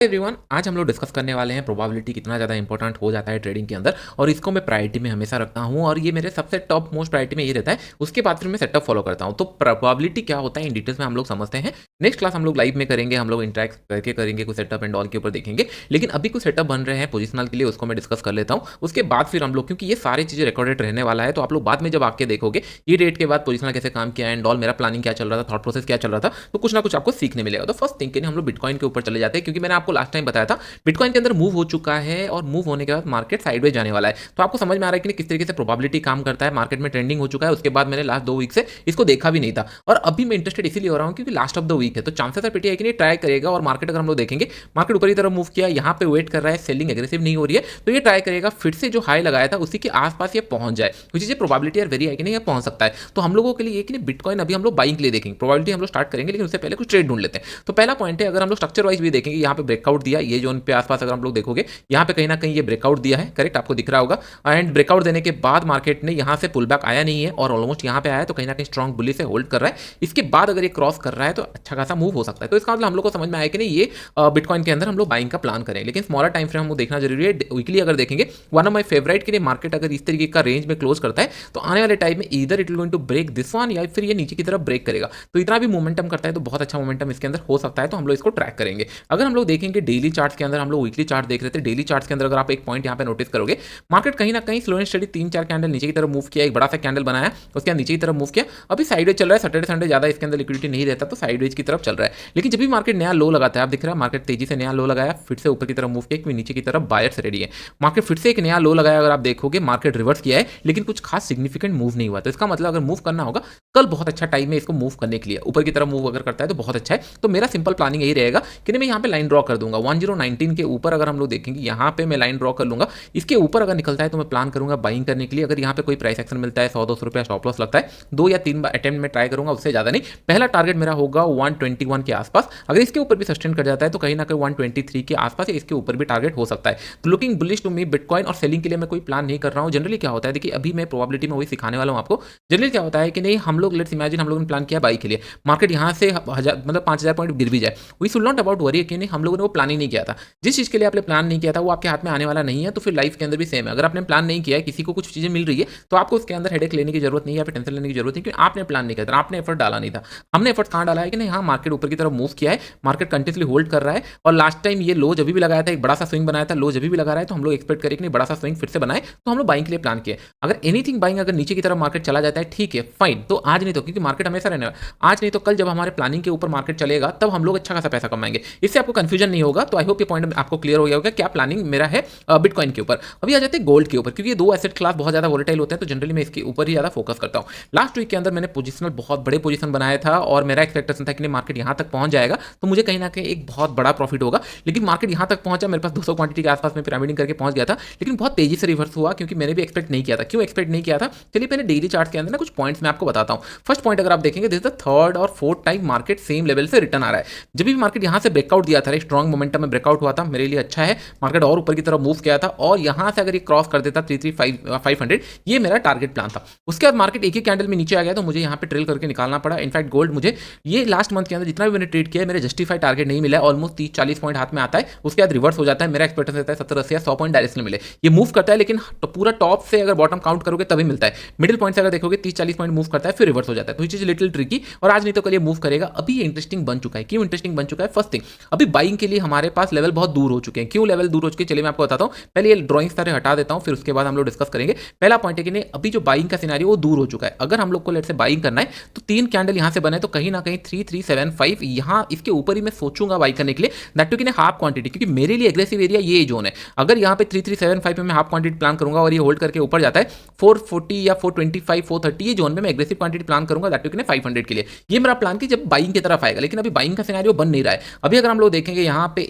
Everyone, आज हम लोग डिस्कस करने वाले हैं प्रोबेबिलिटी कितना ज़्यादा इंपॉर्टेंट हो जाता है ट्रेडिंग के अंदर। और इसको मैं प्रायोरिटी में हमेशा रखता हूं और ये मेरे सबसे टॉप मोस्ट प्रायोरिटी में ये रहता है। उसके बाद फिर मैं सेटअप फॉलो करता हूं। तो प्रोबेबिलिटी क्या होता है इन डिटेल्स में हम लोग समझते हैं। नेक्स्ट क्लास हम लोग लाइव में करेंगे, हम लोग इंटरेक्ट करके करेंगे, कुछ सेटअप एंड ऑल के ऊपर देखेंगे। लेकिन अभी कुछ सेटअप बन रहे हैं पोजिशनल के लिए, उसको मैं डिस्कस कर लेता हूँ। उसके बाद फिर हम लोग, क्योंकि ये सारी चीज़ें रिकॉर्डेड रहने वाला है, तो आप लोग बाद में जब आके देखोगे ये डेट के बाद पोजिशनल कैसे काम किया एंड ऑल, मेरा प्लानिंग क्या चल रहा था, थॉट प्रोसेस क्या चल रहा था, तो कुछ ना कुछ आपको सीखने मिलेगा। तो फर्स्ट थिंग के हम लोग बिटकॉइन के ऊपर चले जाते हैं, क्योंकि मैंने आपको लास्ट टाइम बताया था बिटकॉइन के अंदर मूव हो चुका है और मूव होने के बाद मार्केट साइडवेज जाने वाला है। तो आपको समझ में आ रहा है कि किस तरीके से प्रोबेबिलिटी काम करता है। मार्केट में ट्रेंडिंग हो चुका है, उसके बाद मैंने लास्ट 2 वीक से इसको देखा भी नहीं था और अभी मैं इंटरेस्टेड इसीलिए हो रहा हूं क्योंकि लास्ट ऑफ द वीक है, तो चांसेस है पीटीआई कि नहीं ट्राई करेगा। और मार्केट अगर हम लोग देखेंगे, मार्केट ऊपर की तरफ मूव किया, यहाँ पे वेट कर रहा है, सेलिंग एग्रेसिव नहीं हो रही है, तो ये ट्राई करेगा फिर से जो हाई लगाया था उसी के आसपास ये पहुंच जाए। कुछ चीजें प्रोबेबिलिटी वेरी है कि नहीं, ये पहुंच सकता है। तो हम लोगों के लिए कि बिटकॉइन अभी हम लोग बाइंग के लिए देखेंगे, प्रोबेबिलिटी हम लोग स्टार्ट करेंगे, लेकिन उससे पहले कुछ ट्रेड ढूंढ लेते हैं। तो पहला पॉइंट है, अगर हम लोग स्ट्रक्चर वाइज भी देखेंगे, यहाँ पे ब्रेकआउट दिया, ये जोन पे आसपास अगर हम लोग देखोगे, यहाँ पे कहीं ना कहीं ये ब्रेकआउट दिया है, करेक्ट, आपको दिख रहा होगा। एंड ब्रेकआउट देने के बाद मार्केट ने यहाँ से पुल बैक आया नहीं है और ऑलमोस्ट यहाँ पे आया है, तो कहीं ना कहीं स्ट्रॉन्ग बुली से होल्ड कर रहा है। इसके बाद अगर ये क्रॉस कर रहा है तो अच्छा खासा मूव हो सकता है। तो इसका मतलब हम लोग को समझ में आया कि नहीं, ये बिटकॉइन के अंदर हम लोग बाइंग का प्लान करें, लेकिन स्मॉलर टाइम फ्रेम हमको देखना जरूरी है। वीकली अगर देखेंगे, वन ऑफ माई फेवरेट के लिए मार्केट अगर इस तरीके का रेंज में क्लोज करता है तो आने वाले टाइम में इधर it will going to break this one या फिर ये नीचे की तरफ ब्रेक करेगा। तो इतना भी मोमेंटम करता है तो बहुत अच्छा मोमेंटम इसके अंदर हो सकता है, तो हम लोग इसको ट्रैक करेंगे। अगर हम लोग देखेंगे डेली चार्ट के अंदर, हम लोग वीकली चार्ट देख रहे थे, डेली चार्ट के अंदर अगर आप एक पॉइंट यहाँ पे नोटिस करोगे, मार्केट कहीं ना कहीं स्लो एंड स्टडी 3-4 कैंडल नीचे की तरफ मूव किया, एक बड़ा सा कैंडल बनाया, उसके बाद नीचे की तरफ मूव किया, अभी साइडवेज चल रहा है। सैटरडे संडे ज्यादा इसके अंदर लिक्विडिटी नहीं रहता, तो साइडवेज की तरफ चल रहा है। लेकिन जब भी मार्केट नया लो लगाता है, आप दिख रहा है मार्केट तेजी से नया लो लगाया, फिर से ऊपर की तरफ मूव किया, नीचे की तरफ बायर्स रेडी है। मार्केट फिर से एक नया लो लगाया, अगर आप देखोगे मार्केट रिवर्स किया है, लेकिन कुछ खास सिग्निफिकेंट मूव नहीं हुआ। तो इसका मतलब अगर मूव करना होगा, कल बहुत अच्छा टाइम है इसको मूव करने के लिए। ऊपर की तरफ मूव अगर करता है तो बहुत अच्छा है। तो मेरा सिंपल प्लानिंग यही रहेगा कि मैं यहाँ पे लाइन ड्रॉ कर दूंगा 1019 के ऊपर। अगर हम लोग देखेंगे, यहाँ पे मैं लाइन ड्रॉ कर लूंगा, इसके ऊपर अगर निकलता है तो मैं प्लान करूंगा बाइंग करने के लिए। अगर यहाँ पे कोई प्राइस एक्शन मिलता है, 100-200 रुपया स्टॉप लॉस लगता है, 2 या 3 बार अटेम्प्ट में ट्राई करूंगा, उससे ज्यादा नहीं। पहला टारगेट मेरा होगा 121 के आसपास। अगर इसके ऊपर भी सस्टेन कर जाता है तो कहीं ना कहीं 123 के आसपास या इसके ऊपर भी टारगेट हो सकता है। तो looking bullish to me bitcoin. और सेलिंग के लिए मैं कोई प्लान नहीं कर रहा हूँ। जनरली क्या होता है, देखिए अभी मैं प्रोबेबिलिटी में वही सिखाने वाला हूँ आपको। जनरली क्या होता है कि नहीं, हम लोग लेट्स इमेजिन हम लोगों ने प्लान किया बाई के लिए, मार्केट यहाँ से 5000 पॉइंट गिर भी जाए, we should not about worry कि नहीं, हम लोगों ने वो प्लानिंग नहीं किया था। जिस चीज़ के लिए आपने प्लान नहीं किया था वो आपके हाथ में आने वाला नहीं है। तो फिर लाइफ के अंदर भी सेम है, अगर आपने प्लान नहीं किया है, किसी को कुछ चीज़ें मिल रही है, तो आपको उसके अंदर हेडेक लेने की जरूरत नहीं है या फिर टेंशन लेने की जरूरत है, क्योंकि आपने प्लान नहीं किया था, आपने एफर्ट डाला नहीं था। हमने एफर्ट कहाँ डाला है कि नहीं, हाँ मार्केट ऊपर की तरफ मूव किया है, मार्केट कंटिन्यूसली होल्ड कर रहा है। और लास्ट टाइम ये लो जब भी लगाया था, एक बड़ा सा स्विंग बनाया था, लो जब भी लगा रहा है, तो हम लोग एक्सपेक्ट करें कि नहीं बड़ा सा स्विंग फिर से बनाए, तो हम लोग बाइंग के लिए प्लान किए। अगर एनीथिंग बाइंग अगर नीचे की तरफ मार्केट चला जाता है, ठीक है फाइन, तो आज नहीं तो, क्योंकि मार्केट हमेशा रहने वाला, आज नहीं तो कल जब हमारे प्लानिंग के ऊपर मार्केट चलेगा तब हम लोग अच्छा खासा पैसा कमाएंगे। इससे आपको कंफ्यूजन नहीं होगा। तो आई होप ये पॉइंट आपको क्लियर हो गया होगा क्या प्लानिंग मेरा है बिटकॉइन के ऊपर। अभी आ जाते हैं गोल्ड के ऊपर, क्योंकि ये दो एसेट क्लास बहुत ज्यादा वोलेटाइल होते हैं, तो जनरली मैं इसके ऊपर ही ज्यादा फोकस करता हूँ। लास्ट वीक के अंदर मैंने पोजिशनल बहुत बड़े पोजिशन बनाया था और मेरा एक्सपेक्टेशन था कि मार्केट यहाँ तक पहुंच जाएगा तो मुझे कहीं ना कहीं एक बहुत बड़ा प्रॉफिट होगा। लेकिन मार्केट यहाँ तक पहुंचा, मेरे पास 200 क्वांटिटी के आसपास में पिरामिडिंग करके पहुंच गया था, लेकिन बहुत तेजी से रिवर्स हुआ, क्योंकि मैंने भी एक्सपेक्ट नहीं किया था। क्यों एक्सपेक्ट नहीं किया था, चलिए मैंने डेली चार्ट के अंदर ना कुछ पॉइंट्स मैं आपको बताता हूँ। फर्स्ट पॉइंट अगर आप देखेंगे, दिस इज द थर्ड और fourth time market same level से रिटर्न आ रहा है। जब भी मार्केट यहाँ से ब्रेकआउट दिया था, स्ट्रॉन्ग मोमेंटम में ब्रेकआउट हुआ था, मेरे लिए अच्छा है। मार्केट और ऊपर की तरफ मूव किया था और यहाँ से अगर ये क्रॉस कर देता 33500, ये मेरा टारगेट प्लान था। उसके बाद मार्केट एक ही कैंडल में नीचे आ गया, तो मुझे यहाँ पे ट्रेल करके निकालना पड़ा। इनफैक्ट गोल्ड मुझे ये लास्ट मंथ के अंदर जितना भी मैंने ट्रेड किया है, मेरे जस्टिफाइड टारगेट नहीं मिला है। ऑलमोस्ट 30-40 पॉइंट हाथ में आता है, उसके बाद रिवर्स हो जाता है। मेरा एक्सपेक्टेशन रहता है 70-80 या 100 पॉइंट डायरेक्टली मिले। ये मूव करता है, लेकिन पूरा टॉप से अगर बॉटम काउंट करोगे तभी मिलता है। मिडिल पॉइंट से अगर देखोगे 30-40 पॉइंट मूव करता है, फिर रिवर्स हो जाता है। तो ये चीज लिटिल ट्रिकी, और आज नहीं तो कल ये मूव करेगा। अभी ये इंटरेस्टिंग बन चुका है। क्यों इंटरेस्टिंग बन चुका है? फर्स्ट थिंग, अभी बाइंग के लिए हमारे पास लेवल बहुत दूर हो चुके हैं। क्यों लेवल दूर हो चुके हैं, चलिए मैं आपको बताता हूँ। पहले ये ड्रॉइंग सारे हटा देता हूँ, फिर उसके बाद हम लोग डिस्कस करेंगे। पहला पॉइंट है कि नहीं, अभी जो बाइंग का सिनेरियो वो दूर हो चुका है। अगर हम लोग को लेट से बाइंग करना है तो 3 कैंडल यहाँ से बने, तो कहीं ना कहीं 3375 यहाँ इसके ऊपर ही मैं सोचूंगा बाई करने के लिए, दैट टू कि हाफ क्वांटिटी, क्योंकि मेरे लिए एग्रेसिव एरिया ये जोन है। अगर यहाँ पे 3375 में मैं हाफ क्वांटिटी प्लान करूंगा और ये होल्ड करके ऊपर जाता है 440 या 425 430, ये जोन में मैं एग्रेसिव क्वांटिटी प्लान करूंगा, दैट टू कि 500 के लिए। ये मेरा प्लान की जब बाइंग की तरफ आएगा। लेकिन अभी बाइंग का सिनेरियो बन नहीं रहा है। अभी अगर हम लोग देखेंगे, यहाँ पे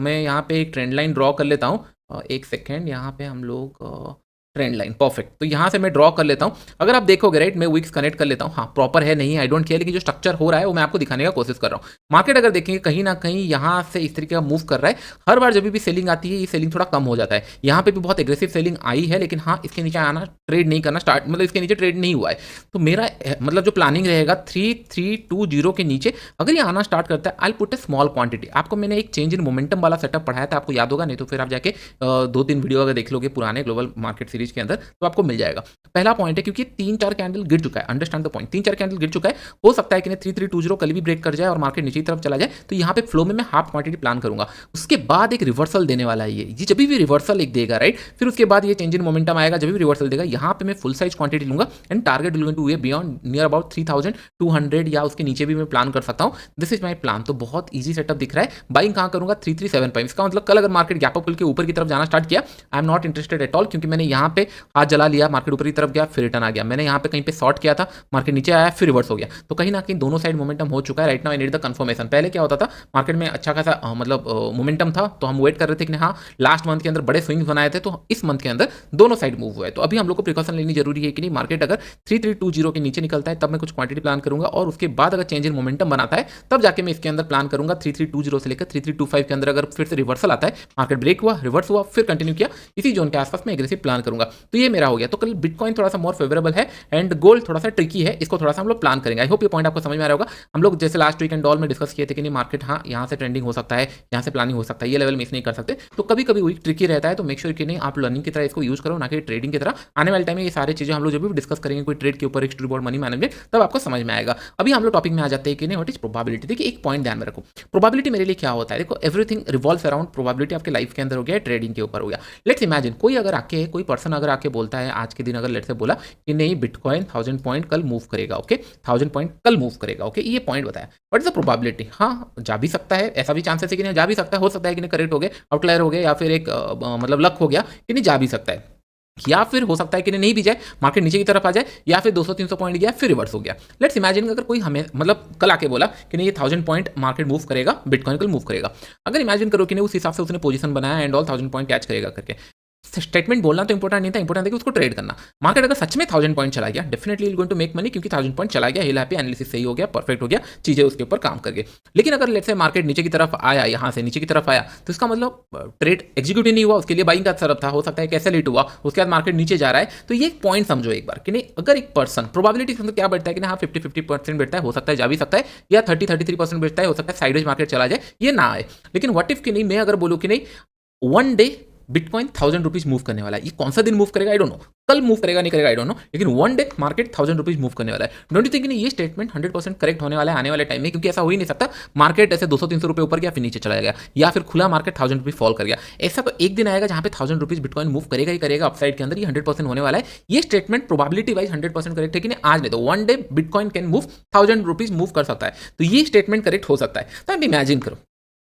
मैं यहाँ पे एक ट्रेंड लाइन ड्रॉ कर लेता हूँ। एक सेकेंड, यहाँ पे हम लोग ट्रेंड लाइन परफेक्ट। तो यहाँ से मैं ड्रॉ कर लेता हूँ। अगर आप देखोगे राइट, मैं विक्स कनेक्ट कर लेता हूँ। हाँ प्रॉपर है नहीं आई डोंट केयर, लेकिन जो स्ट्रक्चर हो रहा है वो मैं आपको दिखाने का कोशिश कर रहा हूँ। मार्केट अगर देखेंगे कहीं ना कहीं यहाँ से इस तरीके का मूव कर रहा है। हर बार जब भी सेलिंग आती है ये सेलिंग थोड़ा कम हो जाता है। यहाँ पे भी बहुत एग्रेसिव सेलिंग आई है, लेकिन हाँ इसके नीचे आना ट्रेड नहीं करना स्टार्ट, मतलब इसके नीचे ट्रेड नहीं हुआ है। तो मेरा मतलब जो प्लानिंग रहेगा 3320 के नीचे अगर ये आना स्टार्ट करता है, I put A small quantity. आपको मैंने एक चेंज इन मोमेंटम वाला सेटअप पढ़ाया था, आपको याद होगा, नहीं तो फिर आप जाके 2-3 वीडियो अगर देख लोगे पुराने ग्लोबल मार्केट सीरीज के अंदर तो आपको मिल जाएगा। पहला पॉइंट है क्योंकि 3-4 कैंडल गिर चुका है, अंडरस्टैंड द पॉइंट, 3-4 कैंडल गिर चुका है, हो सकता है कि 3320 कल भी ब्रेक कर जाए और मार्केट नीचे की तरफ चला जाए। तो यहाँ पे फ्लो में मैं हाफ क्वांटिटी प्लान करूंगा। उसके बाद एक रिवर्सल देने वाला है ये जब भी रिवर्सल एक देगा राइट, फिर उसके बाद ये चेंज इन मोमेंटम आएगा, जब भी रिवर्सल देगा यहाँ पे मैं फुल साइज क्वांटिटी लूंगा and target will going to be beyond near about 3200 या उसके नीचे भी मैं प्लान कर सकता हूँ। This is my plan. तो बहुत ईजी सेटअप दिख रहा है। बाइंग कहाँ करूंगा 3375। इसका मतलब कल अगर मार्केट गैप अप खुल के ऊपर की तरफ जाना स्टार्ट किया, I am not interested at all, क्योंकि मैंने यहाँ पे हाथ जला लिया, मार्केट ऊपर की तरफ गया फिर रिटर्न आ गया। मैंने यहाँ पे कहीं पे शॉर्ट किया था, मार्केट नीचे आया फिर रिवर्स हो गया। तो कहीं ना कहीं दोनों साइड मोमेंटम हो चुका है। Right now I need the confirmation. पहले क्या होता था मार्केट में अच्छा खासा मतलब मोमेंटम था, तो हम वेट कर रहे थे कि हाँ लास्ट मंथ के अंदर बड़े स्विंग्स बनाए थे, तो इस मंथ के अंदर दोनों साइड मूव हुआ है। तो अभी हम लोग को प्रिकॉशन लेनी जरूरी है कि नहीं, मार्केट अगर 3320 के नीचे निकलता है तब मैं कुछ क्वांटिटी प्लान करूंगा, और उसके बाद अगर चेंज इन मोमेंटम बनाता है तब जाके मैं इसके अंदर प्लान करूंगा 3320 से लेकर 3325 के अंदर। अगर फिर से रिवर्सल आता है, मार्केट ब्रेक हुआ, रिवर्स हुआ, फिर कंटिन्यू किया, इसी जोन के आसपास मैं एग्रेसिव प्लान करूंगा। तो ये मेरा हो गया। तो कल बिटकॉइन थोड़ा सा मोर फेवरेबल है एंड गोल्ड थोड़ा सा ट्रिकी है, इसको थोड़ा सा हम लोग प्लान करेंगे। आई होप ये पॉइंट आपको समझ में आ रहा होगा। हम लोग जैसे लास्ट वीक एंड ऑल में डिस्कस किए थे कि नहीं मार्केट हाँ यहाँ से ट्रेंडिंग हो सकता है, यहाँ से प्लानिंग हो सकता है, ये लेवल मिस नहीं कर सकते। तो कभी कभी वीक ट्रिकी रहता है, तो मेक श्योर कि नहीं आप लर्निंग की तरह इसको यूज करो, ना कि ट्रेडिंग की तरह। आने वाले टाइम में ये सारी चीजें हम लोग जब भी डिस्कस करेंगे कोई ट्रेड के ऊपर, हिस्ट्री बोर्ड, मनी मैनेजमेंट, तब आपको समझ में आएगा। अभी हम लोग टॉपिक में आ जाते हैं कि नहीं व्हाट इज प्रोबेबिलिटी। देखिए एक पॉइंट ध्यान में रखो, प्रोबेबिलिटी मेरे लिए क्या होता है। देखो एवरीथिंग रिवॉल्व्स अराउंड प्रोबेबिलिटी। आपके लाइफ के अंदर हो गया, ट्रेडिंग के ऊपर हो गया। लेट्स इमेजिन कोई अगर आके कोई पर्सन अगर आके बोलता है आज के दिन, अगर लेट्स से बोला कि नहीं बिटकॉइन 1000 पॉइंट कल मूव करेगा, ओके 1000 पॉइंट कल मूव करेगा, ओके ये पॉइंट बताया। What is the probability. हाँ जा भी सकता है, ऐसा भी चांसेस है कि नहीं जा भी सकता है, हो सकता है कि नहीं करेक्ट हो गए, आउटलायर हो गया, या फिर एक मतलब लक हो गया कि नहीं जा भी सकता है, या फिर हो सकता है कि नहीं भी जाए, मार्केट नीचे की तरफ आ जाए, या फिर 200-300 पॉइंट गया फिर रिवर्स हो गया। लेट्स इमेजिन अगर कोई हमें मतलब कल आके बोला कि नहीं ये 1000 पॉइंट मार्केट मूव करेगा, बिटकॉइन कल मूव करेगा। अगर इमेजिन करो कि नहीं उस हिसाब से उसने पोजीशन बनाया एंड ऑल 1000 पॉइंट कैच करेगा करके, स्टेटमेंट बोलना तो इंपॉर्टेंट नहीं था, इंपॉर्टेंट था कि उसको ट्रेड करना। मार्केट अगर सच में 1000 पॉइंट चला गया, definitely going to make money, क्योंकि 1000 पॉइंट चला गया, हिल हैप्पी, एनालिसिस सही हो गया, परफेक्ट हो गया, चीजें उसके ऊपर काम कर गई। लेकिन अगर लेट्स से मार्केट नीचे की तरफ आया, यहाँ से नीचे की तरफ आया, तो इसका मतलब ट्रेड एग्जीक्यूट नहीं हुआ, उसके लिए बाइंग का सरब था, हो सकता है कैसे लेट हुआ, उसके बाद मार्केट नीचे जा रहा है। तो ये एक पॉइंट समझो एक बार कि नहीं, अगर एक पर्सन प्रोबेबिलिटी के अंदर क्या बैठता है कि हाँ 50-50% बैठता है, हो सकता है जा भी सकता है, या 30-33% बैठता है, हो सकता है साइडवेज मार्केट चला जाए, ये ना आए। लेकिन व्हाट इफ कि नहीं मैं अगर बोलूँ कि नहीं one day bitcoin 1000 rupees move करने वाला है, ये कौन सा दिन मूव करेगा आई डोंट नो, कल मूव करेगा नहीं करेगा आई डोंट नो, लेकिन one day market 1000 rupees move करने वाला है। डोंट यू थिंक ये स्टेटमेंट 100% करेक्ट होने वाला है आने वाले टाइम में, क्योंकि ऐसा हो ही नहीं सकता मार्केट ऐसे 200-300 रुपए ऊपर गया फिर नीचे चला गया, या फिर खुला मार्केट 1000 रुपीज फॉल कर गया। ऐसा तो एक दिन आएगा जहां पे 1000 रुपीज बिटकॉइन मूव करेगा ही करेगा अपसाइड के अंदर, ये 100% होने वाला है। ये स्टेटमेंट प्रोबेबिलिटी वाइज 100% करेक्ट है कि नहीं, आज नहीं तो one day bitcoin can move 1000 rupees move कर सकता है, तो ये स्टेटमेंट करेक्ट हो सकता है। तो आप इमेजिन करो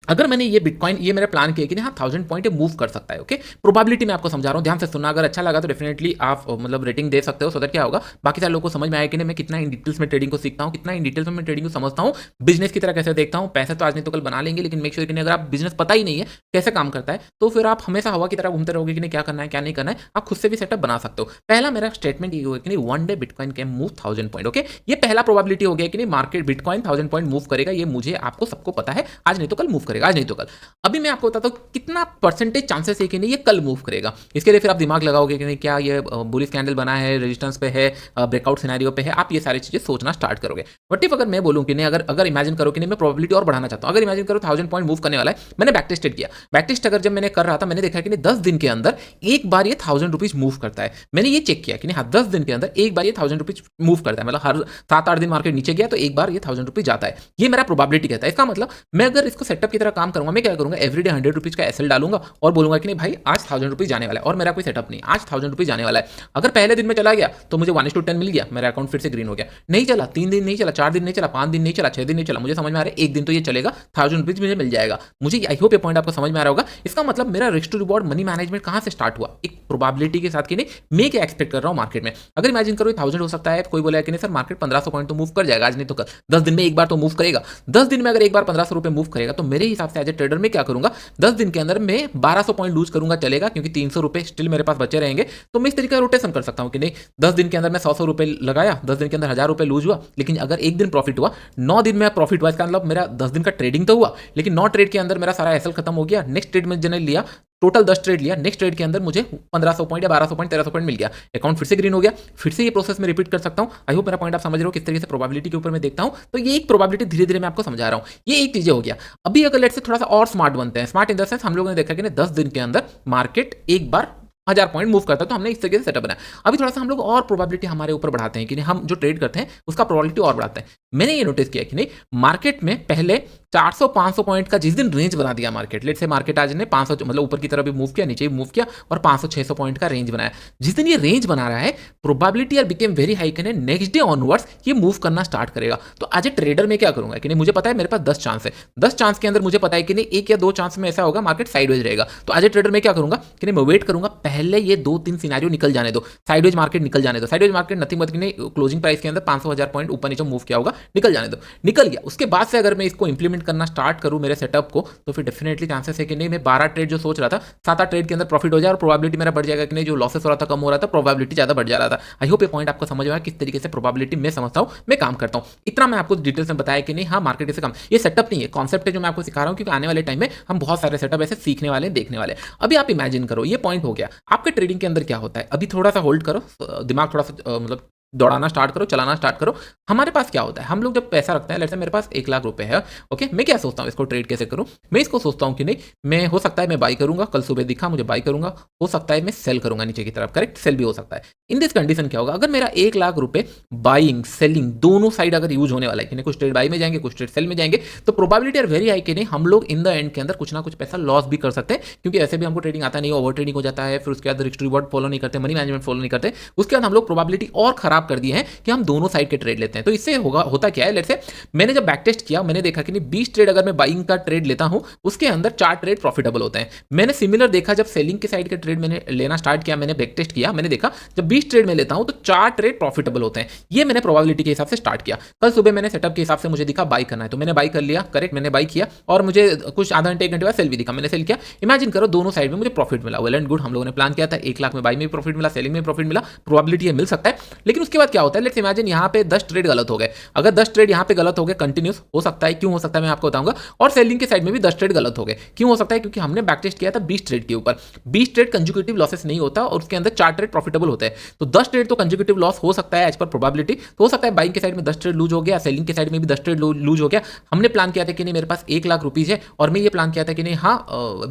अगर मैंने ये बिटकॉइन ये मेरा प्लान किया कि हाँ 1000 पॉइंट मूव कर सकता है, ओके प्रोबेबिलिटी मैं आपको समझा रहा हूँ, ध्यान से सुनना। अगर अच्छा लगा तो डेफिनेटली आप मतलब रेटिंग दे सकते हो, सो दैट क्या होगा बाकी सारे लोगों को समझ में आया कि नहीं मैं कितना इन डिटेल्स में ट्रेडिंग को सीखता हूँ, कितना इन डिटेल्स में मैं ट्रेडिंग को समझता हूँ, बिजनेस की तरह कैसे देखता हूँ। पैसे तो आज नहीं तो कल बना लेंगे, लेकिन मेक श्योर कि नहीं अगर आप बिजनेस पता ही नहीं है कैसे काम करता है, तो फिर आप हमेशा हवा की तरह घूमते रहोगे कि नहीं क्या करना है क्या नहीं करना है। आप खुद से भी सेटअप बना सकते हो। पहला मेरा स्टेटमेंट ये होगा कि नहीं one day bitcoin can move 1000 point, okay ये पहला प्रोबेबिलिटी हो गया कि नहीं मार्केट बिटकॉइन 1000 पॉइंट मूव करेगा, ये मुझे आपको सबको पता है, आज नहीं तो कल मूव करेगा, आज नहीं तो कल। अभी मैं आपको बताता हूँ कितना परसेंटेज चांसेस है कि नहीं ये कल मूव करेगा। इसके लिए फिर आप दिमाग लगाओगे कि नहीं क्या ये बुलिश कैंडल बना है, रेजिस्टेंस पे है, ब्रेकआउट सिनेरियो पे है, आप ये सारी चीजें सोचना स्टार्ट करोगे। बट इफ अगर मैं बोलूँ कि नहीं अगर इमेजिन करो कि नहीं मैं प्रोबेबिलिटी और बढ़ाना चाहता हूँ, अगर इमेजिन करो 1000 पॉइंट मूव करने वाला है, मैंने बैक टेस्टेड किया, बैक टेस्ट अगर जब मैंने कर रहा था मैंने देखा कि नहीं 10 दिन के अंदर एक बार ये 1000 रुपीज मूव करता है। मैंने ये चेक किया कि नहीं हाँ 10 दिन के अंदर एक बार ये 1000 रुपीज मूव करता है, मतलब हर 7-8 दिन मार्केट नीचे गया तो एक बार ये 1000 रुपीज जाता है, ये मेरा प्रोबेबिलिटी कहता है। इसका मतलब मैं अगर इसको सेटअप की तरह काम करूंगा, मैं क्या करूंगा एवरीडे 100 रुपीज का एसएल डालूंगा और बोलूंगा कि नहीं भाई आज 1000 रुपीज जाने वाला है, और मेरा कोई सेटअप नहीं, आज 1000 रुपीज जाने वाला है। अगर पहले दिन में चला गया तो मुझे 1:10 मिल गया, मेरा अकाउंट फिर से ग्रीन हो गया। नहीं चला, 3 दिन नहीं चला, 4 दिन नहीं चला, 5 दिन नहीं चला, 6 दिन नहीं चला, मुझे समझ में आ रहा है एक दिन तो ये चलेगा, 1000 रुपीज मुझे मिल जाएगा। मुझे आई होप ये पॉइंट आपको समझ में आ रहा होगा। इसका मतलब मेरा risk to reward money management कहां से स्टार्ट हुआ, एक प्रोबेबिलिटी के साथ कि नहीं मैं क्या एक्सपेक्ट कर रहा हूँ मार्केट में। अगर इमेजिन करो 1000 हो सकता है, कोई बोला कि नहीं सर मार्केट 1500 पॉइंट तो मूव कर जाएगा आज नहीं तो कल, 10 दिन में एक बार तो मूव करेगा। 10 दिन में अगर एक बार 1500 रुपए मूव करेगा तो मेरे हिसाब से एज ए ट्रेडर में क्या करूंगा, 10 दिन के अंदर मैं 1200 पॉइंट लूज करूंगा चलेगा, क्योंकि 300 रुपए स्टिल मेरे पास बचे रहेंगे। तो मैं इस तरीके का रोटेशन कर सकता हूं कि नहीं 10 दिन के अंदर मैं 100 रुपए लगाया, 10 दिन के अंदर 1000 रुपए लूज हुआ, लेकिन अगर एक दिन प्रॉफिट हुआ, 9 दिन में प्रॉफिट हुआ, इसका मतलब मेरा 10 दिन का ट्रेडिंग तो हुआ, लेकिन 9 ट्रेड के अंदर मेरा सारा एसएल खत्म हो गया। नेक्स्ट ट्रेड में जने लिया, टोटल 10 ट्रेड लिया, नेक्स्ट ट्रेड के अंदर मुझे 1500 पॉइंट या 1200 पॉइंट 1300 पॉइंट मिल गया, अकाउंट फिर से ग्रीन हो गया, फिर से ये प्रोसेस में रिपीट कर सकता हूं। आई होप मेरा पॉइंट आप समझ रहे हो किस तरीके से प्रोबेबिलिटी के ऊपर मैं देखता हूं। तो ये एक प्रोबेबिलिटी धीरे धीरे मैं आपको समझा रहा हूं, ये एक चीजें हो गया। अभी अगर लेट्स से थोड़ा सा और स्मार्ट बनते हैं, स्मार्ट इन द सेंस हम लोगों ने देखा कि 10 दिन के अंदर मार्केट एक बार 1000 पॉइंट मूव करता है, तो हमने इस तरीके से सेटअप बनाया। अभी थोड़ा सा हम लोग और प्रोबेबिलिटी हमारे ऊपर बढ़ाते हैं कि नहीं, हम जो ट्रेड करते हैं उसका प्रोबेबिलिटी और बढ़ाते हैं। मैंने ये नोटिस किया कि नहीं मार्केट में पहले 400-500 पॉइंट का जिस दिन रेंज बना दिया मार्केट, लेट से मार्केट आज ने 500 मतलब ऊपर की तरफ भी मूव किया, नीचे भी मूव किया और 500-600 पॉइंट का रेंज बनाया। जिस दिन ये रेंज बना रहा है probability are became very high कि नेक्स्ट डे ऑनवर्ड्स ये मूव करना स्टार्ट करेगा। तो आज ए ट्रेडर में क्या करूंगा कि नहीं, मुझे पता है मेरे पास 10 चांस है, 10 चांस के अंदर मुझे पता है कि नहीं एक या दो चांस में ऐसा होगा मार्केट साइडवेज रहेगा। तो आज ए ट्रेडर में क्या करूंगा कि नहीं मैं वेट करूंगा, पहले ये 2-3 सिनेरियो निकल जाने दो, साइडवेज मार्केट निकल जाने दो। साइडवेज मार्केट नथिंग बट नहीं क्लोजिंग प्राइस के अंदर 500-1000 पॉइंट ऊपर नीचे मूव किया होगा, निकल जाने दो, निकल गया। उसके बाद से अगर मैं इसको इंप्लीमेंट करना स्टार्ट करूं मेरे सेटअप को, तो फिर डेफिनेटली चांसेस है कि नहीं मैं 12 ट्रेड जो सोच रहा था 7-8 ट्रेड के अंदर प्रॉफिट हो जाए और प्रोबेबिलिटी मेरा बढ़ जाएगा कि नहीं जो लॉसेस हो रहा था कम हो रहा था, प्रोबेबिलिटी ज्यादा बढ़ जा रहा था। आई होप ये पॉइंट आपको समझ में आया किस तरीके से प्रोबेबिलिटी मैं समझता हूं, मैं काम करता हूं। इतना मैं आपको डिटेल्स में बताया कि नहीं हाँ मार्केट से काम, ये सेटअप नहीं है, कॉन्सेप्ट है जो मैं आपको सिखा रहा हूं, क्योंकि आने वाले टाइम में हम बहुत सारे सेटअप ऐसे सीखने वाले देखने वाले। अभी आप इमेजिन करो ये पॉइंट हो गया, आपके ट्रेडिंग के अंदर क्या होता है। अभी थोड़ा सा होल्ड करो, दिमाग थोड़ा सा मतलब दौड़ाना स्टार्ट करो, चलाना स्टार्ट करो। हमारे पास क्या होता है, हम लोग जब पैसा रखते हैं, लेट्स से मेरे पास 1 लाख रुपए है, ओके, मैं क्या सोचता हूँ इसको ट्रेड कैसे करूँ। मैं इसको सोचता हूँ कि नहीं मैं हो सकता है मैं बाई करूंगा, कल सुबह दिखा मुझे बाई करूंगा, हो सकता है मैं सेल करूंगा नीचे की तरफ, करेक्ट, सेल भी हो सकता है। इन दिस कंडीशन क्या होगा, अगर मेरा 1 लाख रुपए बाइंग सेलिंग दोनों साइड अगर यूज होने वाला है कि नहीं, कुछ ट्रेड बाई में जाएंगे कुछ ट्रेड सेल में जाएंगे, तो प्रोबेबिलिटी आर वेरी हाई कि नहीं हम लोग इन द एंड के अंदर कुछ ना कुछ पैसा लॉस भी कर सकते हैं, क्योंकि ऐसे भी हमको ट्रेडिंग आता नहीं, ओवर ट्रेडिंग हो जाता है, फिर उसके बाद रिस्क रिवॉर्ड फॉलो नहीं करते, मनी मैनेजमेंट फॉलो नहीं करते, उसके बाद हम लोग प्रोबेबिलिटी और खराब कर दिए हैं कि हम दोनों साइड के ट्रेड लेते हैं। तो इससे होता क्या है, लेट्स से मैंने जब बैक टेस्ट किया मैंने देखा कि नहीं 20 ट्रेड अगर मैं बाइंग का ट्रेड लेता हूं उसके अंदर 4 ट्रेड प्रॉफिटेबल होते हैं। मैंने सिमिलर देखा जब सेलिंग के साइड के ट्रेड मैंने लेना स्टार्ट किया, मैंने बैक टेस्ट किया, मैंने देखा जब 20 ट्रेड में लेता हूं तो 4 ट्रेड प्रॉफिटेबल होते हैं। ये मैंने प्रोबेबिलिटी के हिसाब से स्टार्ट किया। कल सुबह मैंने सेटअप के हिसाब से मुझे दिखा बाई करना है, तो मैंने बाई कर लिया, करेक्ट, मैंने बाई किया और मुझे कुछ आधा घंटे 1 घंटे बाद सेल भी दिखा, मैंने सेल किया। इमेजिन करो दोनों साइड में मुझे प्रॉफिट मिला, वेल एंड गुड, हम लोगों ने प्लान किया था 1 लाख में बाई में प्रॉफिट मिला, सेलिंग में प्रॉफिट मिला, प्रोबेबिलिटी ये मिल सकता है। लेकिन उसके बाद क्या होता है, लेट्स इमेजिन यहां पे 10 ट्रेड गलत हो गए। अगर 10 ट्रेड यहां पे गलत हो गए कंटिन्यूस, हो सकता है, क्यों हो सकता है मैं आपको बताऊंगा, और सेलिंग के साइड में भी 10 ट्रेड गलत हो गए। क्यों हो सकता है, क्योंकि हमने बैक टेस्ट किया था 20 ट्रेड के ऊपर, 20 ट्रेड कंसेक्यूटिव लॉसेस नहीं होता और उसके अंदर 4 ट्रेड प्रॉफिटेबल होते हैं। तो 10 ट्रेड तो कंसेक्यूटिव लॉस हो सकता है एज पर प्रोबेबिलिटी, तो हो सकता है बाइंग के साइड में 10 ट्रेड लूज हो गया, सेलिंग के साइड में भी 10 ट्रेड लूज हो गया। हमने प्लान किया था कि नहीं मेरे पास 1 लाख रुपीज है और मैं ये प्लान किया था कि नहीं हाँ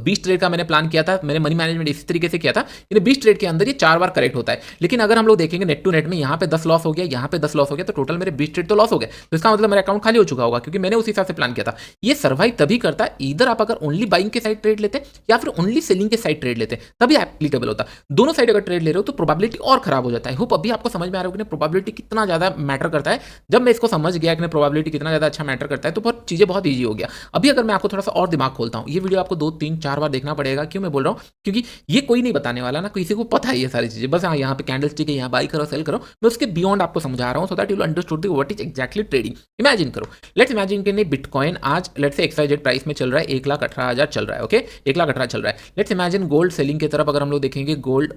20 ट्रेड का मैंने प्लान किया था, मैंने मनी मैनेजमेंट इसी तरीके से किया था कि 20 ट्रेड के अंदर ये 4 बार करेक्ट होता है। लेकिन अगर हम लोग देखेंगे नेट टू नेट में यहाँ पे 10 लॉस हो गया, यहाँ पे 10 लॉस हो गया, तो टोटल मेरे 20 ट्रेड तो लॉस हो गए। तो इसका मतलब मेरा अकाउंट खाली हो चुका होगा, क्योंकि मैंने उस हिसाब से प्लान किया था। ये सर्वाइव तभी करता है इधर आप अगर ओनली बाइंग के साइड ट्रेड लेते या फिर ओनली सेलिंग के साइड ट्रेड लेते, तभी एप्लीकेबल होता। दोनों साइड अगर ट्रेड ले रहे हो तो प्रोबेबिलिटी और खराब हो जाता है। होप अभी आपको समझ में आ रहा है कि प्रोबेबिलिटी कितना ज्यादा मैटर करता है। जब मैं इसको समझ गया कि प्रोबेबिलिटी कितना ज्यादा अच्छा मैटर करता है तो बहुत चीजें बहुत ईजी हो गया। अभी अगर मैं आपको थोड़ा सा और दिमाग खोलता हूं, ये वीडियो आपको 2-3-4 बार देखना पड़ेगा। क्यों मैं बोल रहा हूं, क्योंकि ये कोई नहीं बताने वाला ना, किसी को पता है ये सारी चीजें, बस हाँ यहाँ पे कैंडल स्टिक है, यहाँ बाई करो सेल करो, मैं उसके बियॉन्ड आपको समझा रहा हूं so that you will understood what is exactly trading. Imagine करो, लेट्स इमेजिन कि बिटकॉइन आज लेट्स से XYZ प्राइस में चल रहा है 1,18,000 चल रहा है, ओके 1,18,000 चल रहा है। लेट्स इमेजिन गोल्ड सेलिंग की तरफ अगर हम लोग देखेंगे, गोल्ड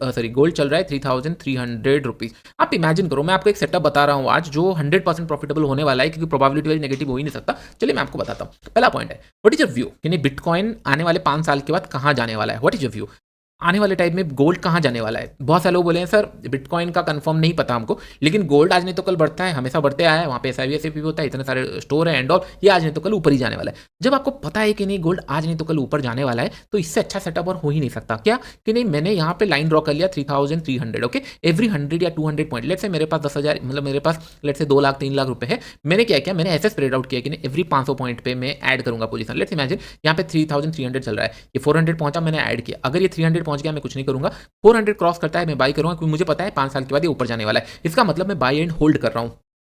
चल रहा है 3,300 रुपीज। आप इमेजिन करो, मैं आपको एक सेटअप बता रहा हूं आज जो 100% प्रॉफिटेबल होने वाला है, क्योंकि प्रोबेबिलिटी वाइज नेगेटिव हो ही नहीं सकता। चलिए मैं आपको बताता हूं। पहला पॉइंट है, व्हाट इज योर व्यू कि बिटकॉइन आने वाले 5 साल के बाद कहां जाने वाला है। व्हाट इज योर व्यू, आने वाले टाइम में गोल्ड कहाँ जाने वाला है। बहुत सारे लोग बोले हैं सर बिटकॉइन का कंफर्म नहीं पता हमको, लेकिन गोल्ड आज नहीं तो कल बढ़ता है, हमेशा बढ़ते आया है, वहाँ पे SIP भी होता है, इतने सारे स्टोर है एंड ऑल, ये आज नहीं तो कल ऊपर ही जाने वाला है। जब आपको पता है कि नहीं गोल्ड आज नहीं तो कल ऊपर जाने वाला है, तो इससे अच्छा सेटअप और हो ही नहीं सकता। क्या कि नहीं, मैंने यहाँ पे लाइन ड्रॉ कर लिया 3,300, ओके, एवरी 100 या 200 पॉइंट, लेट्स से मेरे पास 10,000 मतलब मेरे पास लेट्स से 2 लाख 3 लाख रुपए है। मैंने क्या किया, मैंने ऐसे स्प्रेड आउट किया कि एवरी 500 पॉइंट पे मैं ऐड करूंगा पोजीशन। लेट्स इमेजिन यहाँ पे 3,300 चल रहा है, ये 400 पहुंचा, मैंने ऐड किया। अगर ये 300 पहुंच गया मैं कुछ नहीं करूंगा, 400 क्रॉस करता है मैं बाई करूंगा, क्योंकि मुझे पता है 5 साल के बाद ये ऊपर जाने वाला है। इसका मतलब मैं बाई एंड होल्ड कर रहा हूं।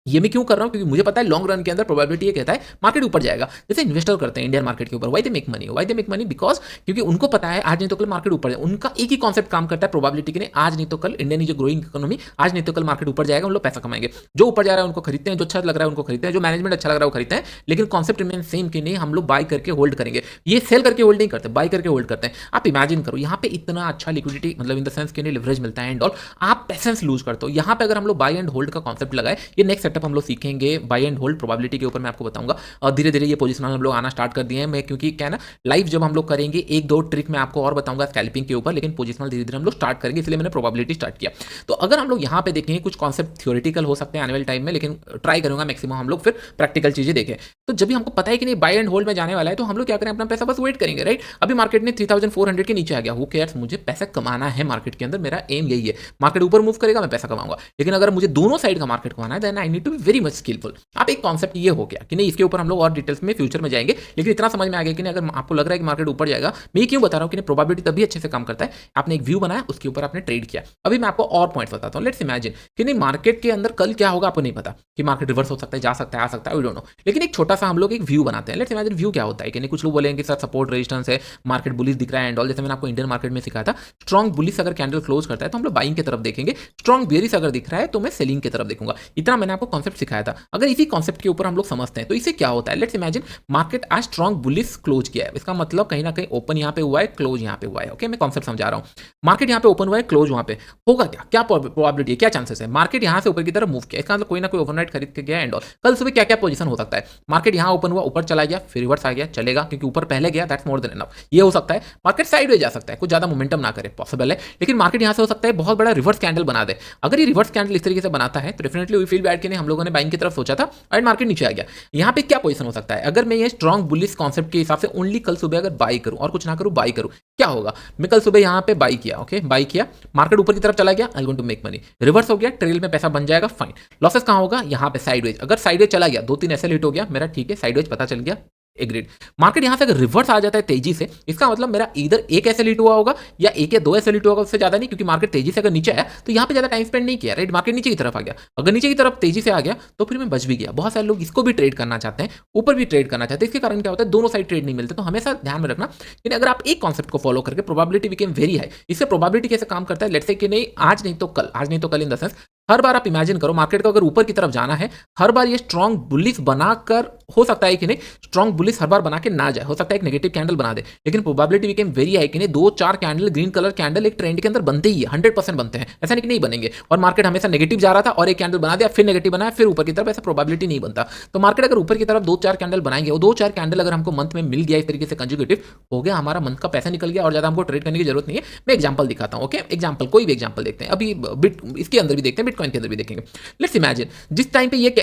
ये मैं क्यों कर रहा हूँ? क्योंकि मुझे पता है लॉन्ग रन के अंदर प्रोबेबिलिटी ये कहता है मार्केट ऊपर जाएगा। जैसे इन्वेस्टर करते हैं इंडियन मार्केट के ऊपर, why they make money because क्योंकि उनको पता है आज नहीं तो कल मार्केट ऊपर जाएगा। उनका एक ही कॉन्सेप्ट काम करता है प्रोबेबिलिटी के लिए, आज नहीं तो कल इंडियन की जो ग्रोइंग इकोनॉमी, आज नहीं तो कल मार्केट ऊपर जाएगा, उन लोग पैसा कमाएंगे। जो ऊपर जा रहा है उनको खरीदते हैं, जो अच्छा लग रहा है उनको खरीदते हैं, जो मैनेजमेंट अच्छा लग रहा है वो खरीदते हैं, लेकिन कॉन्सेप्ट रिमेन सेम कि नहीं हम लोग बाय करके होल्ड करेंगे। ये सेल करके होल्ड नहीं करते, बाय करके होल्ड करते हैं। आप इमेजिन करो यहाँ पे इतना अच्छा लिक्विडिटी मतलब इन द सेंस के लिए लिवरेज मिलता है एंड ऑल, आप पेशेंस लूज करते हो। यहाँ पे अगर हम लोग बाय एंड होल्ड का कॉन्सेप्ट लगाए, ये नेक्स्ट सेटअप हम लोग सीखेंगे बाय एंड होल्ड प्रोबेबिलिटी के ऊपर मैं आपको बताऊंगा। और धीरे धीरे ये पोजिशनल हम लोग आना स्टार्ट कर दिए हैं। मैं क्योंकि क्या है ना, लाइव जब हम लोग करेंगे एक दो ट्रिक मैं आपको और बताऊंगा स्कैल्पिंग के ऊपर, लेकिन पोजिशनल धीरे धीरे हम लोग स्टार्ट करेंगे, इसलिए मैंने प्रोबेबिलिटी स्टार्ट किया। तो अगर हम लोग यहाँ पे देखेंगे कुछ कॉन्सेप्ट थ्योरेटिकल हो सकते हैं आने वाले टाइम में, लेकिन ट्राई करूंगा मैक्सिमम हम लोग फिर प्रैक्टिकल चीजें देखें। तो जब भी हमको पता है कि नहीं बाय एंड होल्ड में जाने वाला है, तो हम लोग क्या करें, अपना पैसा बस वेट करेंगे, राइट। अभी मार्केट ने 3400 के नीचे आ गया, हु केयर्स, मुझे पैसा कमाना है मार्केट के अंदर, मेरा एम यही है। मार्केट ऊपर मूव करेगा मैं पैसा कमाऊंगा, लेकिन अगर मुझे दोनों साइड का मार्केट कमाना है then I need to be very much skillful. आप एक कॉन्सेप्ट ये हो गया कि नहीं, इसके ऊपर हम लोग और डिटेल्स में फ्यूचर में जाएंगे, लेकिन इतना समझ में आ गया कि नहीं अगर आपको लग रहा है कि मार्केट ऊपर जाएगा, मैं ये क्यों बता रहा हूँ कि प्रोबेबिलिटी तभी अच्छे से काम करता है, आपने एक व्यू बनाया उसके ऊपर आपने ट्रेड किया। अभी मैं आपको और पॉइंट्स बताता हूँ। लेट्स इमेजिन कि नहीं मार्केट के अंदर कल क्या होगा आपको नहीं पता, कि मार्केट रिवर्स हो सकता है, जा सकता है, आ सकता है, वी डोंट नो, लेकिन एक छोटा सा हम लोग एक व्यू बनाते हैं। लेट्स इमेजिन व्यू क्या होता है कि नहीं, कुछ लोग बोलेंगे सर सपोर्ट रेजिस्टेंस है, मार्केट बुलिश दिख रहा है एंड ऑल। जैसे मैंने आपको इंडियन मार्केट में सिखाया था, स्ट्रॉन्ग बुलिश अगर कैंडल क्लोज करता है तो हम लोग बाइंग की तरफ देखेंगे, स्ट्रॉन्ग बेयरिश अगर दिख रहा है तो मैं सेलिंग की तरफ देखूंगा। इतना मैंने आपको कॉन्सेप्ट सिखाया था। अगर इसी कॉन्सेप्ट के ऊपर हम लोग समझते हैं तो इससे क्या होता है, लेट्स इमेजिन मार्केट आज स्ट्रॉन्ग बुलिश क्लोज किया है, इसका मतलब कहीं ना कहीं ओपन यहाँ पे हुआ है, क्लोज यहाँ पे हुआ है। ओके, मैं कॉन्सेप्ट समझा रहा हूँ। मार्केट यहाँ पे ओपन हुआ है, क्लोज वहाँ पे होगा क्या, क्या प्रोबेबिलिटी है, क्या चांसेस है, मार्केट यहाँ से ऊपर की तरफ मूव किया, इसका मतलब कोई ना कोई ओवरनाइट खरीद के गया एंड ऑल। कल सुबह क्या क्या पोजीशन हो सकता है, मार्केट यहाँ ओपन हुआ, ऊपर चला गया, फिर रिवर्स आ गया, चलेगा क्योंकि ऊपर पहले गया, दैट्स मोर देन इनफ। ये हो सकता है मार्केट साइडवेज जा सकता है, कुछ ज्यादा मोमेंटम ना करे, पॉसिबल है। लेकिन मार्केट यहाँ से हो सकता है बहुत बड़ा रिवर्स कैंडल बना दे। अगर ये रिवर्स कैंडल इस तरीके से बनाता है तो डेफिनेटली वी फील बैड कि नहीं हम लोगों ने बाइंग की तरफ सोचा था एंड मार्केट नीचे आ गया। यहाँ पे क्या पोजीशन हो सकता है, अगर मैं ये स्ट्रॉन्ग बुलिश कॉन्सेप्ट के हिसाब से ओनली कल सुबह अगर बाई करूं और कुछ ना करूं, बाई करूं, क्या होगा। मैं कल सुबह यहाँ पे बाई किया, ओके बाई किया, मार्केट ऊपर की तरफ चला गया, I going to make money, reverse हो गया, ट्रेल में पैसा बन जाएगा, फाइन। लॉसेस कहाँ होगा, यहाँ पे साइडवेज, अगर साइडवेज चला गया, 2-3 ऐसे हिट हो गया मेरा, ठीक है, साइडवेज पता चल गया, एग्रीड। मार्केट यहां से अगर रिवर्स आ जाता है तेजी से, इसका मतलब मेरा इधर एक ऐसे लीट हुआ होगा या एक या दो ऐसे लीट होगा, उससे ज्यादा नहीं, क्योंकि मार्केट तेजी से अगर नीचे आया तो यहां पे ज्यादा टाइम स्पेंड नहीं किया, राइट। मार्केट नीचे की तरफ आ गया, अगर नीचे की तरफ तेजी से आ गया तो फिर मैं बच भी गया। बहुत सारे लोग इसको भी ट्रेड करना चाहते हैं, ऊपर भी ट्रेड करना चाहते हैं, इसके कारण क्या होता है दोनों साइड ट्रेड नहीं मिलते। तो हमेशा ध्यान में रखना कि अगर आप एक कॉन्सेप्ट को फॉलो करके प्रोबेबिलिटी बिकेम वेरी हाई। इससे प्रोबेबिलिटी कैसे काम करता है, लेट्स से कि नहीं आज नहीं तो कल, आज नहीं तो कल इन द सेंस हर बार आप इमेजिन करो मार्केट को अगर ऊपर की तरफ जाना है, हर बार ये स्ट्रॉन्ग बुलिश बनाकर, हो सकता है कि नहीं स्ट्रॉन्ग बुलिश हर बार बना के ना जाए, हो सकता है एक नेगेटिव कैंडल बना दे, लेकिन प्रोबेबिलिटी बिकेम वेरी हाई कि नहीं 2-4 कैंडल ग्रीन कलर कैंडल एक ट्रेंड के अंदर बनते ही है, 100% बनते हैं, ऐसा नहीं कि नहीं बनेंगे। और मार्केट हमेशा नेगेटिव जा रहा था और एक कैंडल बना दिया, फिर नेगेटिव बनाया, फिर ऊपर की तरफ, ऐसा प्रोबेबिलिटी नहीं बनता। तो मार्केट अगर ऊपर की तरफ 2-4 कैंडल बनाएंगे, वो 2-4 कैंडल अगर हमको मंथ में मिल गया इस तरीके से कंज्यूगेटिव हो गया, हमारा मंथ का पैसा निकल गया और ज्यादा हमको ट्रेड करने की जरूरत नहीं है। मैं एग्जांपल दिखाता हूं, ओके एग्जांपल, कोई भी एग्जांपल देखते हैं, अभी बिट इसके अंदर भी देखते हैं, बिटकॉइन के अंदर भी देखेंगे। लेट्स इमेजिन जिस टाइम पे ये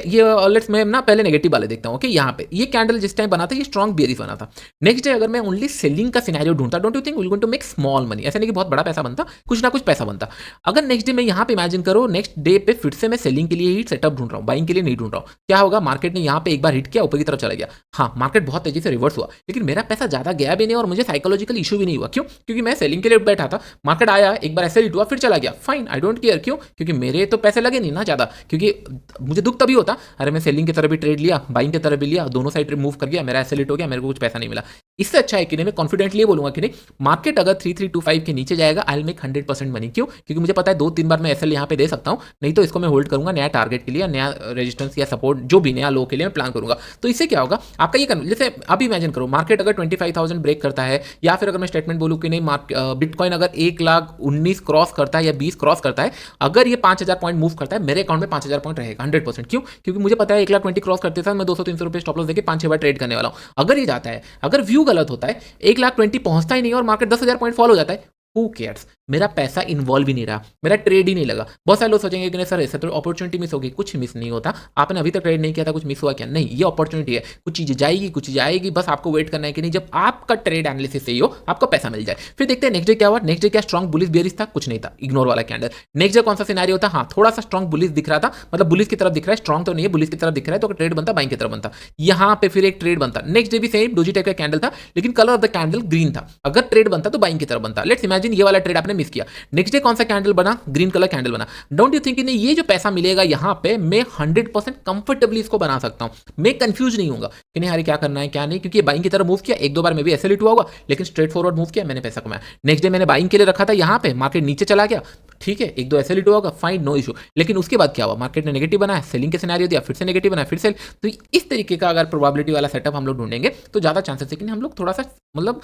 लेट्स मैं ना पहले नेगेटिव वाले देखता हूं, ओके यहाँ पे ये कैंडल जिस टाइम बना था ये स्ट्रॉन्ग बेयरिश बना था। नेक्स्ट डे अगर मैं ओनली सेलिंग का सिनेरियो ढूंढता, don't you think we will going to make small money, ऐसा नहीं कि बहुत बड़ा पैसा बनता, कुछ ना कुछ पैसा बनता। अगर नेक्स्ट डे मैं यहाँ पे इमेजिन करो, नेक्स्ट डे पे फिर से मैं सेलिंग के लिए ही सेटअप ढूंढ रहा हूँ, बाइंग के लिए नहीं ढूंढ रहा हूँ, क्या होगा, मार्केट ने यहाँ पे एक बार हिट किया, ऊपर की तरफ चला गया, हाँ मार्केट बहुत तेजी से रिवर्स हुआ, लेकिन मेरा पैसा ज्यादा गया भी नहीं और मुझे साइकोलॉजिकल इशू भी नहीं हुआ। क्यों, क्योंकि मैं सेलिंग के लिए बैठा था, मार्केट आया एक बार ऐसे हिट हुआ फिर चला गया, फाइन, आई डोंट केयर। क्यों, क्योंकि मेरे तो पैसे लगे नहीं ना ज्यादा, क्योंकि मुझे दुख तभी होता, अरे मैं सेलिंग की तरफ भी ट्रेड लिया, बाइंग की तरफ भी लिया, दोनों साइड मूव कर गया, मेरा एसेलेट हो गया, मेरे को कुछ पैसा नहीं मिला। इससे अच्छा है कि नहीं मैं कॉन्फिडेंटली बोलूंगा कि नहीं मार्केट अगर 3325 के नीचे जाएगा आई विल मेक 100% मनी। क्यों, क्योंकि मुझे पता है 2-3 बार मैं एसएल यहाँ पे दे सकता हूँ, नहीं तो इसको मैं होल्ड करूंगा नया टारगेट के लिए, नया रेजिस्टेंस या सपोर्ट जो भी नया लो के लिए मैं प्लान करूंगा। तो इससे क्या होगा आपका ये जैसे अभी इमेजिन करो मार्केट अगर 25,000 ब्रेक करता है, या फिर अगर मैं स्टेटमेंट बोलूँ कि नहीं बिटकॉइन अगर 1,19,000 क्रॉस करता है या 20 क्रॉस करता है, अगर ये 5,000 पॉइंट मूव करता है मेरे अकाउंट में 5,000 पॉइंट रहेगा 100%। क्यों, क्योंकि मुझे पता है 1,20,000 क्रॉस करते साथ मैं 200-300 रुपये स्टॉप लॉस देके 5-6 बार ट्रेड करने वाला हूं। अगर ये जाता है, अगर व्यू गलत होता है, 1,20,000 पहुंचता ही नहीं और मार्केट 10,000 पॉइंट फॉलो हो जाता है, हु केयर्स, मेरा पैसा इन्वॉल्व ही नहीं रहा, मेरा ट्रेड ही नहीं लगा। बहुत सारे लोग सोचेंगे कि नहीं सर ऐसे तो अपॉर्चुनिटी मिस होगी, कुछ मिस नहीं होता, आपने अभी तक ट्रेड नहीं किया था, कुछ मिस हुआ क्या, नहीं, ये अपॉर्चुनिटी है, कुछ चीजें जाएगी कुछ चीजें आएगी, बस आपको वेट करना है कि नहीं जब आपका ट्रेड एनालिसिस सही हो आपको पैसा मिल जाए। फिर देखते हैं नेक्स्ट डे क्या हुआ, नेक्स्ट डे क्या स्ट्रॉन्ग बुलिश बेयरिश था, कुछ नहीं था, इग्नोर वाला कैंडल। नेक्स्ट डे कौन सा सिनेरियो था, हाँ थोड़ा सा स्ट्रॉन्ग बुलिश दिख रहा था, मतलब बुलिश की तरफ दिख रहा है, स्ट्रॉन्ग तो नहीं है, बुलिश की तरफ दिख रहा है, तो ट्रेड बनता बाइंग की तरफ बनता, यहाँ पे फिर एक ट्रेड बनता। नेक्स्ट डे भी सेम डोजी टाइप का कैंडल था, लेकिन colour of the candle green था, अगर ट्रेड बनता तो बाइंग की तरफ बनता। लेट्स इमेजिन इमेजिन ये वाला ट्रेड आपने मिस किया, नेक्स्ट डे कौन सा कैंडल बना, ग्रीन कलर कैंडल बना। डोंट यू थिंक कि नहीं ये जो पैसा मिलेगा यहाँ पे मैं 100% कंफर्टेबली इसको बना सकता हूँ, मैं कंफ्यूज नहीं होऊंगा कि नहीं यार क्या करना है क्या नहीं, क्योंकि बाइंग की तरफ मूव किया, एक दो बार में भी ऐसे लिट हुआ होगा लेकिन स्ट्रेट फॉरवर्ड मूव किया, मैंने पैसा कमाया। नेक्स्ट डे मैंने बाइंग के लिए रखा था यहाँ पे, मार्केट नीचे चला गया, ठीक है एक दो ऐसे लिट हुआ होगा, फाइन नो इशू, लेकिन उसके बाद क्या हुआ, मार्केट ने नेगेटिव बनाया, सेलिंग के सिनेरियो दिया, फिर से नेगेटिव बनाया, फिर सेल। तो इस तरीके का अगर प्रोबेबिलिटी वाला सेटअप हम लोग ढूंढेंगे तो ज्यादा चांसेस है कि हम लोग थोड़ा सा मतलब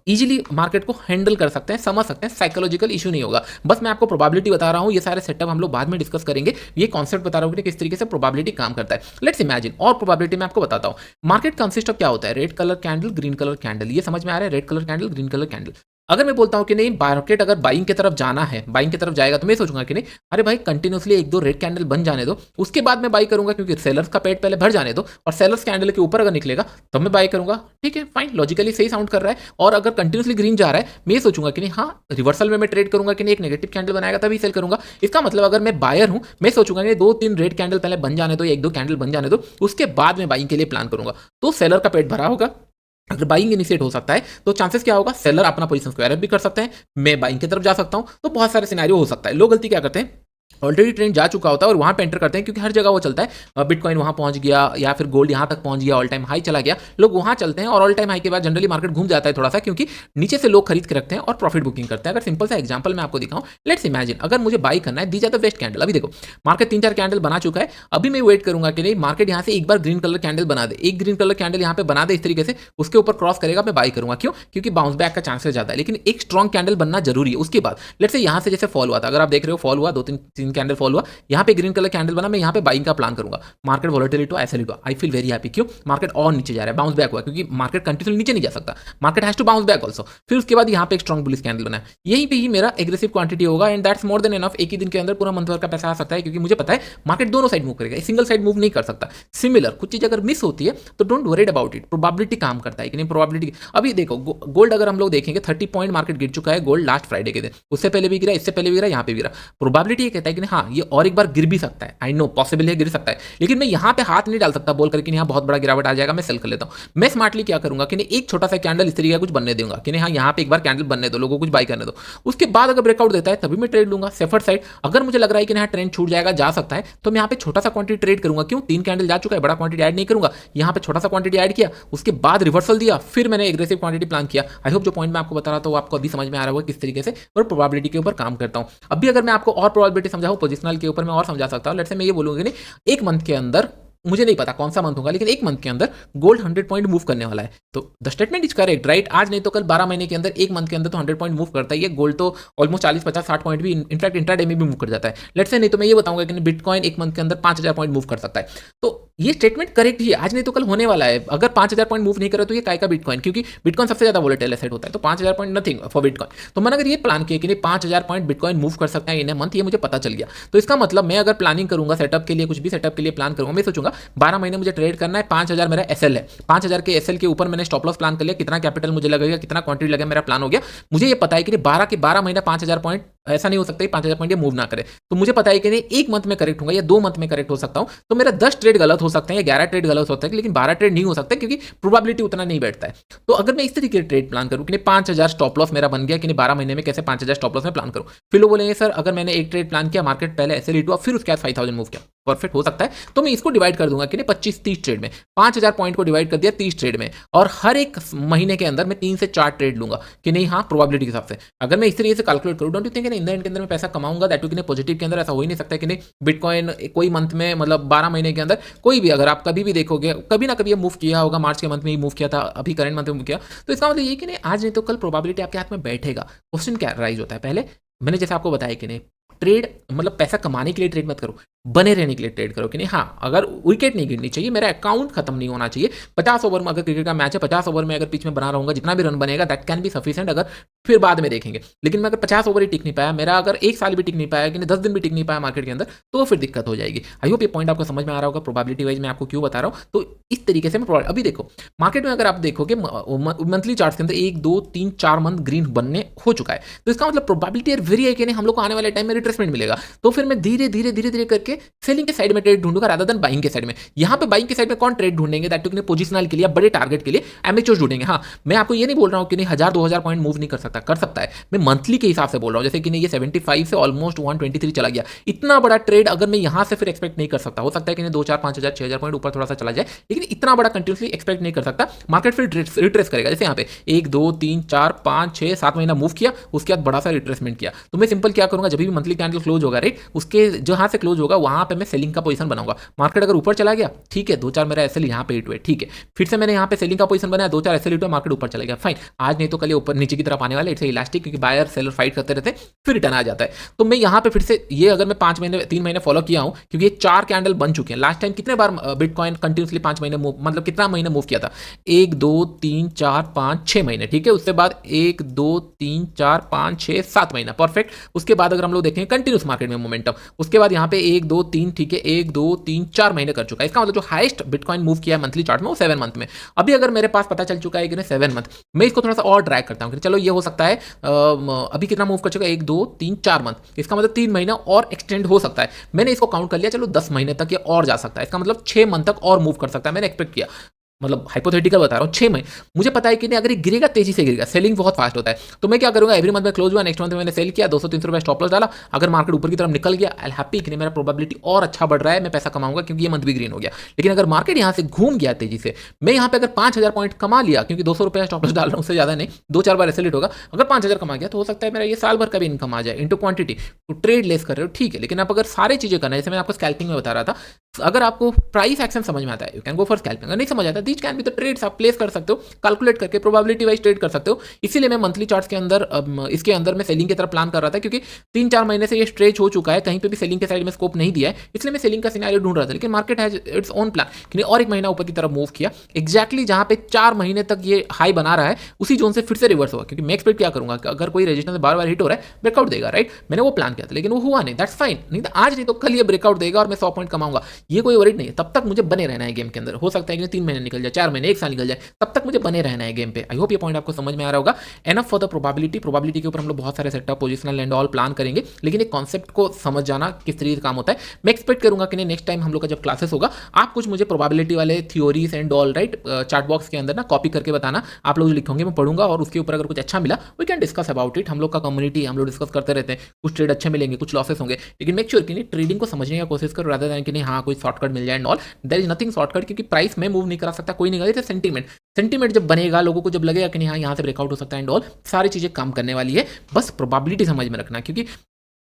इजीली मार्केट को हैंडल कर सकते हैं, समझ सकते हैं, साइकोलॉजिकल इशू नहीं होगा। बस मैं आपको प्रोबेबिलिटी बता रहा हूँ, ये सारे सेटअप हम लोग बाद में डिस्कस करेंगे, ये कॉन्सेप्ट बता रहा हूँ कि किस तरीके से प्रोबेबिलिटी काम करता है। लेट्स इमेजिन, और प्रोबेबिलिटी मैं आपको बताता हूँ। मार्केट कंसिस्ट ऑफ क्या होता है, red colour candle, green colour candle, ये समझ में आ रहा है, red colour candle, green colour candle. अगर मैं बोलता हूं कि नहीं मार्केट अगर बाइंग की तरफ जाना है, बाइंग की तरफ जाएगा, तो मैं सोचूंगा कि नहीं अरे भाई कंटिन्यूसली एक दो रेड कैंडल बन जाने दो, उसके बाद मैं बाई करूंगा, क्योंकि सेलर्स का पेट पहले भर जाने दो, और सेलर्स कैंडल के ऊपर अगर निकलेगा तब मैं बाई करूंगा। ठीक है फाइन, लॉजिकली सही साउंड कर रहा है। और अगर कंटिन्यूसली ग्रीन जा रहा है, मैं सोचूंगा कि नहीं हाँ रिवर्सल में मैं ट्रेड करूंगा कि नहीं, एक नेगेटिव कैंडल बनाएगा तभी सेल करूंगा। इसका मतलब अगर मैं बायर हूं, मैं सोचूंगा कि दो तीन रेड कैंडल पहले बन जाने दो, एक दो कैंडल बन जाने दो, उसके बाद मैं बाइंग के लिए प्लान करूंगा। तो सेलर का पेट भरा होगा, अगर बाइंग इनिशिएट हो सकता है तो चांसेस क्या होगा, सेलर अपना पोजीशन स्क्वायर अप भी कर सकते हैं, मैं बाइंग की तरफ जा सकता हूं, तो बहुत सारे सिनेरियो हो सकता है। लोग गलती क्या करते हैं, ऑलरेडी ट्रेंड जा चुका होता है और वहां पे एंटर करते हैं, क्योंकि हर जगह वो चलता है, बिटकॉइन वहां पहुंच गया या फिर गोल्ड यहां तक पहुंच गया, ऑल टाइम हाई चला गया, लोग वहां चलते हैं और ऑल टाइम हाई के बाद जनरली मार्केट घूम जाता है थोड़ा सा, क्योंकि नीचे से लोग खरीद के रखते हैं और प्रॉफिट बुकिंग करते हैं। अगर सिंपल सा एग्जांपल मैं आपको दिखाऊं, लेट्स इमेजिन अगर मुझे बाई करना है, दी जाता बेस्ट कैंडल, अभी देखो मार्केट 3-4 कैंडल बना चुका है, अभी मैं वेट करूंगा कि नहीं मार्केट यहां से एक बार ग्रीन कलर कैंडल बना दे, एक ग्रीन कलर कैंडल यहां पे बना दे इस तरीके से, उसके ऊपर क्रॉस करेगा, मैं बाई करूंगा। क्यों, क्योंकि बाउंस बैक का चांसेस ज्यादा है, लेकिन एक स्ट्रॉन्ग कैंडल बनना जरूरी है। उसके बाद लेट्स से यहां से जैसे फॉल हुआ था, अगर आप देख रहे हो फॉल हुआ, दो तीन कैंडल फॉल हुआ, यहां पे ग्रीन कलर कैंडल बना, मैं यहां पे बाइंग का प्लान करूंगा, मार्केट वोलेटिलिटी हुआ, ऐसा हुआ, आई फील वेरी हैप्पी। क्यों, मार्केट और नीचे जा रहा है, बाउंस बैक हुआ, क्योंकि मार्केट कंटिन्यूअसली नीचे नहीं जा सकता, market has to bounce back also. फिर उसके बाद यहां पे एक स्ट्रॉन्ग बुलिश कैंडल बना है, यहीं पे ही मेरा एग्रेसिव क्वांटिटी होगा, and that's more than enough. एक ही दिन के अंदर पूरा मंथ भर का पैसा आ सकता है, क्योंकि मुझे पता है मार्केट दोनों साइड मूव करेगा, सिंगल साइड मूव नहीं कर सकता। सिमिलर कुछ चीज अगर मिस होती है तो don't worried about it, probability काम करता है कि नहीं, प्रोबेबिलिटी। अभी देखो गोल्ड अगर हम लोग देखेंगे 30 पॉइंट मार्केट गिर चुका है, गोल्ड लास्ट फ्राइडे के दिन, उससे पहले भी गिरा, इससे पहले भी गिरा, यहाँ पे भी गिरा। प्रोबेबिलिटी ये कहता है कि हाँ ये और एक बार गिर भी सकता है, आई नो पॉसिबल है गिर सकता है, लेकिन मैं यहाँ पे हाथ नहीं डाल सकता बोल करके यहाँ बहुत बड़ा गिरावट आ जाएगा, मैं सेल कर लेता हूँ। मैं स्मार्टली क्या करूंगा कि नहीं एक छोटा सा कैंडल इस तरीके का कुछ बनने दूंगा कि नहीं हाँ यहाँ पे एक बार कैंडल बनने दो, लोगों को कुछ बाई करने दो, उसके बाद अगर ब्रेकआउट देता है तभी मैं ट्रेड लूंगा सेफर साइड। अगर मुझे लग रहा है कि यहाँ ट्रेंड छूट जाएगा, जा सकता है, तो मैं यहाँ पे छोटा सा क्वांटिटी ट्रेड करूंगा। क्यों, 3 कैंडल जा चुका है, बड़ा क्वांटिटी ऐड नहीं करूंगा, यहाँ पे छोटा सा क्वांटिटी ऐड किया, उसके बाद रिवर्सल दिया, फिर मैंने एग्रेसिव क्वांटिटी प्लान किया। आई होप जो पॉइंट मैं आपको बता रहा था वो आपको अभी समझ में आ रहा होगा किस तरीके से और प्रोबेबिलिटी के ऊपर काम करता हूँ। अभी अगर मैं आपको और प्रोबेबिलिटी समझाऊं, पोजिशनल के ऊपर मैं और समझा सकता हूँ। लेट्स से मैं ये बोलूंगा कि नहीं एक मंथ के अंदर, मुझे नहीं पता कौन सा मंथ होगा, लेकिन एक मंथ के अंदर गोल्ड 100 पॉइंट मूव करने वाला है, तो the statement is correct right. आज नहीं तो कल 12 महीने के अंदर, एक मंथ के अंदर तो 100 पॉइंट मूव करता ही है गोल्ड, तो ऑलमोस्ट 40-50-60 पॉइंट भी इनफैक्ट इंट्राडे में भी मूव कर जाता है। लेट्स से नहीं तो मैं ये बताऊंगा कि बिटकॉइन एक मंथ के अंदर 5000 पॉइंट मूव कर सकता है, तो ये स्टेटमेंट करेक्ट ही है, आज नहीं तो कल होने वाला है। अगर 5000 पॉइंट मूव नहीं करे तो ये काय का बिटकॉइन, क्योंकि बिटकॉइन सबसे ज्यादा वोलेटाइल एसेट होता है, तो 5000 पॉइंट नथिंग फॉर बिटकॉइन। तो मैंने अगर ये प्लान किया कि 5000 पॉइंट बिटकॉइन मूव कर सकता है इन ए मंथ, ये मुझे पता चल गया, तो इसका मतलब मैं अगर प्लानिंग करूंगा सेटअप के लिए, कुछ भी सेटअप के लिए प्लान करूंगा, मैं सोचूंगा 12 महीने मुझे ट्रेड करना है, 5000 मेरा एसएल है, 5000 के एसएल के ऊपर मैंने स्टॉप लॉस प्लान कर लिया, कितना कैपिटल मुझे लगेगा, कितना क्वांटिटी लगेगा, मेरा प्लान हो गया। मुझे ये पता है कि 12 के 12 महीना 5000 पॉइंट, ऐसा नहीं हो सकता 5000 पॉइंट ये मूव ना करे, तो मुझे पता है कि नहीं एक मंथ में करेक्ट होगा या 2 मंथ में करेक्ट हो सकता हूं, तो मेरा 10 ट्रेड गलत हो सकते हैं या 11 ट्रेड गलत होता है, लेकिन 12 ट्रेड नहीं हो सकता, क्योंकि प्रोबेबिलिटी उतना नहीं बैठता है। तो अगर मैं इस तरीके से ट्रेड प्लान करूं कि 5000 स्टॉप लॉस मेरा बन गया, कि 12 महीने में कैसे 5000 स्टॉप लॉस में प्लान करूं, फिर लोग बोलेंगे सर अगर मैंने एक ट्रेड प्लान किया, मार्केट पहले ऐसे लीड हुआ, फिर उसके बाद 5000 मूव किया, परफेक्ट हो सकता है, तो मैं इसको डिवाइड कर दूंगा कि 25-30 ट्रेड में, 5000 पॉइंट को डिवाइड कर दिया 30 ट्रेड में, और हर एक महीने के अंदर मैं 3 से 4 ट्रेड लूंगा कि नहीं हाँ प्रोबेबिलिटी के हिसाब से। अगर मैं इस तरीके से कैलकुलेट करूं, don't you think in the end के अंदर मैं पैसा कमाऊंगा, दैट कि पॉजिटिव के अंदर ऐसा हो ही नहीं सकता कि नहीं बिटकॉइन कोई मंथ में, मतलब 12 महीने के अंदर कोई भी, अगर आप कभी भी देखोगे कभी ना कभी ये मूव किया होगा, मार्च के मंथ में ही मूव किया था, अभी करंट मंथ में मूव किया, तो इसका मतलब ये कि नहीं आज नहीं तो कल प्रोबेबिलिटी आपके हाथ में बैठेगा। क्वेश्चन क्या राइज होता है, पहले मैंने जैसे आपको बताया कि नहीं ट्रेड मतलब पैसा कमाने के लिए ट्रेड मत करो, बने रहने के लिए ट्रेड करो कि नहीं हाँ अगर विकेट नहीं गिरनी चाहिए, मेरा अकाउंट खत्म नहीं होना चाहिए। 50 ओवर में अगर क्रिकेट का मैच है, 50 ओवर में अगर पिच में बना रहूंगा, जितना भी रन बनेगा दैट कैन बी सफिशिएंट, अगर फिर बाद में देखेंगे। लेकिन मैं अगर 50 ओवर ही टिक नहीं पाया, मेरा अगर 1 साल भी टिक नहीं पाया, कि 10 दिन भी टिक नहीं पाया मार्केट के अंदर, तो फिर दिक्कत हो जाएगी। आई होप ये पॉइंट आपको समझ में आ रहा होगा, प्रोबेबिलिटी वाइज मैं आपको क्यों बता रहा हूँ। तो इस तरीके से मैं अभी देखो मार्केट में अगर आप देखोगे मंथली चार्ट के अंदर 1 2 3 4 मंथ ग्रीन बनने हो चुका है, तो इसका मतलब प्रोबेबिलिटी वेरी है कि नहीं हम लोग को आने वाले टाइम में रिट्रेसमेंट रिट्रेसमेंट मिलेगा, तो फिर मैं धीरे धीरे धीरे धीरे करके सेलिंग के साइड में ट्रेड ढूंढूंगा रादर देन बाइंग के साइड में। यहाँ पे बाइंग के साइड में कौन ट्रेड ढूंढेंगे, दैट टू पोजिशनल के लिए, बड़े टारगेट के लिए एमेच्योर्स ढूंढेंगे। हाँ, मैं आपको ये नहीं बोल रहा हूँ कि नहीं 1000-2000 पॉइंट मूव नहीं कर सकता, कर सकता है, मैं मंथली के हिसाब से बोल रहा हूँ। जैसे कि नहीं ये 75 से ऑलमोस्ट 123 चला गया, इतना बड़ा ट्रेड अगर मैं यहाँ से फिर एक्सपेक्ट नहीं कर सकता। हो सकता है कि नहीं 2-4-5,000-6,000 पॉइंट ऊपर थोड़ा सा चला जाए, लेकिन इतना बड़ा कंटिन्यूसली एक्सपेक्ट नहीं कर सकता। मार्केट फिर रिट्रेस करेगा। जैसे यहाँ पे 1 2 3 4 5 6 7 महीना मूव किया, उसके बाद बड़ा सा रिट्रेसमेंट किया, तो मैं सिंपल क्या करूंगा, जब भी मंथली कैंडल क्लोज होगा राइट, उसके जहां से क्लोज होगा वहां पे मैं सेलिंग का पोजीशन बनाऊंगा। मार्केट अगर ऊपर चला गया ठीक है, 2-4 मेरा एसएल यहाँ पे हिट हुए, ठीक है, फिर से मैंने यहाँ पे सेलिंग का पोजीशन बनाया, 2-4 एसएल हिट हुआ, मार्केट ऊपर चला गया, फाइन, आज नहीं तो कल ऊपर नीचे की तरफ आने वाला है। इट्स इलास्टिक, क्योंकि बायर सेलर फाइट करते रहते हैं, फिर रिटर्न आ जाता है। तो मैं यहाँ पे फिर से ये अगर मैं 5 महीने 3 महीने फॉलो किया हूँ, क्योंकि ये 4 कैंडल बन चुके हैं। लास्ट टाइम कितने बार बिटकॉइन कंटिन्यूसली 5 महीने मूव, मतलब कितना महीने मूव किया था, 1 2 3 4 5 6 महीने, ठीक है, उसके बाद 1 2 3 4 5 6 7 महीना, परफेक्ट। उसके बाद अगर हम लोग देखें कंटिन्यूस मार्केट में मोमेंटम, उसके बाद यहाँ पे 1 2 3, ठीक है, 1 2 3 4 महीने कर चुका है। इसका मतलब जो हाईएस्ट बिटकॉइन मूव किया है मंथली चार्ट में वो 7 मंथ में। अभी अगर मेरे पास पता चल चुका है कि 7 मंथ, मैं इसको थोड़ा सा और ड्रैग करता हूँ कि चलो ये हो सकता है अभी कितना मूव कर चुका है, 1 2 3 4 मंथ, इसका मतलब 3 महीना और एक्सटेंड हो सकता है। मैंने इसको काउंट कर लिया, चलो 10 महीने तक ये और जा सकता है, इसका मतलब 6 मंथ तक और मूव कर सकता है, मैंने एक्सपेक्ट किया, मतलब हाइपोथेटिकल बता रहा हूँ 6 महीने। मुझे पता है कि नहीं अगर ये गिरेगा तेजी से गिरेगा, सेलिंग बहुत फास्ट होता है, तो मैं क्या करूंगा, एवरी मंथ में क्लोज हुआ, नेक्स्ट मंथ में मैंने सेल किया, 200-300 रुपए स्टॉप लॉस डाला, अगर मार्केट ऊपर की तरफ निकल गया, आई हैप्पी कि नहीं मेरा प्रोबेबिलिटी और अच्छा बढ़ रहा है, मैं पैसा कमाऊंगा क्योंकि ये मंथ भी ग्रीन हो गया। लेकिन अगर मार्केट यहाँ से घूम गया तेजी से, मैं यहाँ पे अगर 5,000 पॉइंट कमा लिया, क्योंकि 200 रुपए स्टॉप लॉस डाल रहा हूँ, उससे ज्यादा नहीं, 2-4 बार एसेलेट होगा, अगर 5,000 कमा गया तो हो सकता है मेरा ये साल भर का भी इनकम आ जाए इंटू क्वांटिटी। तो ट्रेड लेस कर रहे हो ठीक है, लेकिन आप अगर सारी चीजें करना है, जैसे मैं आपको स्कैल्पिंग में बता रहा था, अगर आपको प्राइस एक्शन समझ में आता है, you can go for scalping, अगर नहीं समझ आता these can be the trades, आप प्लेस कर सकते हो, कैलकुलेट करके प्रोबेबिलिटी वाइज ट्रेड कर सकते हो। इसीलिए मैं मंथली चार्ट्स के अंदर इसके अंदर मैं सेलिंग की तरफ प्लान कर रहा था, क्योंकि 3-4 महीने से ये स्ट्रेच हो चुका है, कहीं पे भी सेलिंग के साइड में स्कोप नहीं दिया है, इसलिए मैं सेलिंग का सिनेरियो ढूंढ रहा था। लेकिन market has its own plan कि और एक महीना ऊपर की तरफ मूव किया, एक्जैक्टली जहां पे 4 महीने तक ये हाई बना रहा है, उसी जोन से फिर से रिवर्स हुआ, क्योंकि मैं एक्सपेक्ट क्या करूंगा कि अगर कोई रेजिस्टेंस बार बार हिट हो रहा है ब्रेकआउट देगा, राइट, मैंने वो प्लान किया था, लेकिन वो हुआ नहीं, दैट्स फाइन, नहीं तो आज नहीं तो कल ये ब्रेकआउट देगा और मैं 100 पॉइंट कमाऊंगा, ये कोई वरीड नहीं है। तब तक मुझे बने रहना है गेम के अंदर, हो सकता है कि 3 महीने निकल जाए, 4 महीने, 1 साल निकल जाए, तब तक मुझे बने रहना है गेम पे। आई होप ये पॉइंट आपको समझ में आ रहा होगा। एनफ फॉर द प्रोबेबिलिटी के ऊपर हम लोग बहुत सारे setup, positional and all plan करेंगे, लेकिन एक कॉन्सेप्ट को समझ जाना किस तरीके से काम होता है। मैं एक्सपेक्ट करूंगा कि नेक्स्ट टाइम हम लोग का जब क्लासेस होगा, आप कुछ मुझे प्रोबेबिलिटी वाले theories and all right chat box के अंदर ना कॉपी करके बताना, आप लोग जो लिखोगे मैं पढ़ूंगा, और उसके ऊपर अगर कुछ अच्छा मिला we can discuss about it. हम लोग का कम्युनिटी, हम लोग डिस्कस करते रहते हैं, कुछ ट्रेड अच्छे मिलेंगे, कुछ लॉसेस होंगे, लेकिन मेक श्योर कि नहीं ट्रेडिंग को समझने की कोशिश करो, रादर देन कि नहीं हाँ कोई शॉर्टकट मिल जाए and all. There is nothing shortcut, क्योंकि प्राइस में मूव नहीं करा सकता, कोई नहीं करेगा, सेंटीमेंट जब बनेगा, लोगों को जब लगेगा कि नहीं हाँ यहाँ से ब्रेकआउट हो सकता है एंड ऑल, सारी चीजें काम करने वाली है। बस प्रोबेबिलिटी समझ में रखना, क्योंकि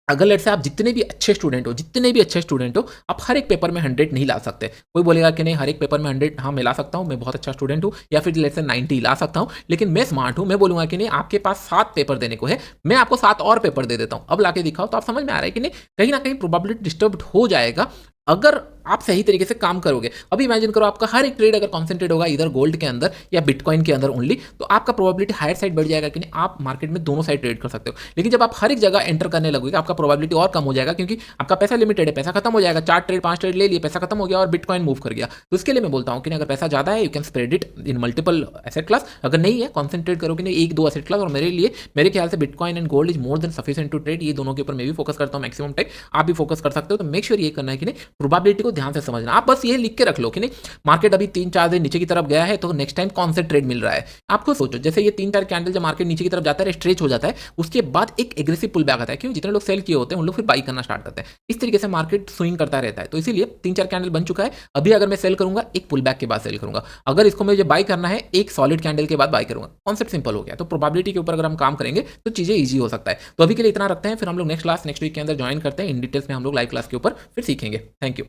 अगर लेट से आप जितने भी अच्छे स्टूडेंट हो, आप हर एक पेपर में 100 नहीं ला सकते। कोई बोलेगा कि नहीं हर एक पेपर में 100 हाँ मैं ला सकता हूँ, मैं बहुत अच्छा स्टूडेंट हूँ, या फिर लेट से 90 ला सकता हूँ, लेकिन मैं स्मार्ट हूँ, मैं बोलूंगा कि नहीं आपके पास 7 पेपर देने को है, मैं आपको 7 और पेपर दे देता हूँ, अब लाके दिखाओ, तो आप समझ में आ रहा है कि नहीं कहीं ना कहीं प्रोबेबिलिटी डिस्टर्ब हो जाएगा अगर आप सही तरीके से काम करोगे। अभी इमेजिन करो आपका हर एक ट्रेड अगर कॉन्सेंट्रेट होगा इधर गोल्ड के अंदर या बिटकॉइन के अंदर ओनली, तो आपका प्रोबेबिलिटी हायर साइड बढ़ जाएगा कि नहीं आप मार्केट में दोनों साइड ट्रेड कर सकते हो। लेकिन जब आप हर एक जगह एंटर करने लगोगे, आपका प्रोबेबिलिटी और कम हो जाएगा, क्योंकि आपका पैसा लिमिटेड है, पैसा खत्म हो जाएगा, 4 ट्रेड 5 ट्रेड ले लिए, पैसा खत्म हो गया और बिटकॉइन मूव कर गया। तो इसके लिए मैं बोलता हूँ कि अगर पैसा ज्यादा है, you can spread it in multiple asset class, अगर नहीं है कॉन्सेंट्रेट करो कि नहीं 1-2 एसेट क्लास। और मेरे ख्याल से bitcoin and gold is more than sufficient to trade, ये दोनों के ऊपर मैं भी फोकस करता हूँ मैक्सिमम टाइम, आप भी फोकस कर सकते हो। तो मेक श्योर ये करना है कि नहीं प्रोबेबिलिटी को ध्यान से समझना। आप बस ये लिख के रख लो कि नहीं मार्केट अभी 3-4 दिन नीचे की तरफ गया है, तो नेक्स्ट टाइम कौन से ट्रेड मिल रहा है। आपको सोचो जैसे ये 3-4 कैंडल जब मार्केट नीचे की तरफ जाता है, स्ट्रेच हो जाता है, उसके बाद एक एग्रेसिव पुल बैक आता है, क्यों जितने लोग सेल किए होते हैं उन लोग फिर बाई करना स्टार्ट करते हैं। इस तरीके से मार्केट स्विंग करता रहता है। तो इसीलिए 3-4 कैंडल बन चुका है, अभी अगर मैं सेल करूंगा एक पुल बैक के बाद सेल करूंगा, अगर इसको मुझे बाई करना है एक सॉलिड कैंडल के बाद बाई करूंगा। कॉन्सेप्ट सिंपल हो गया। तो प्रोबेबिलिटी के ऊपर अगर हम काम करेंगे तो चीजें ईजी हो सकता है। तो अभी के लिए इतना रखते हैं, फिर हम लोग नेक्स्ट वीक के अंदर ज्वाइन करते हैं, इन डिटेल्स में हम लोग लाइव क्लास के ऊपर फिर सीखेंगे। Thank you.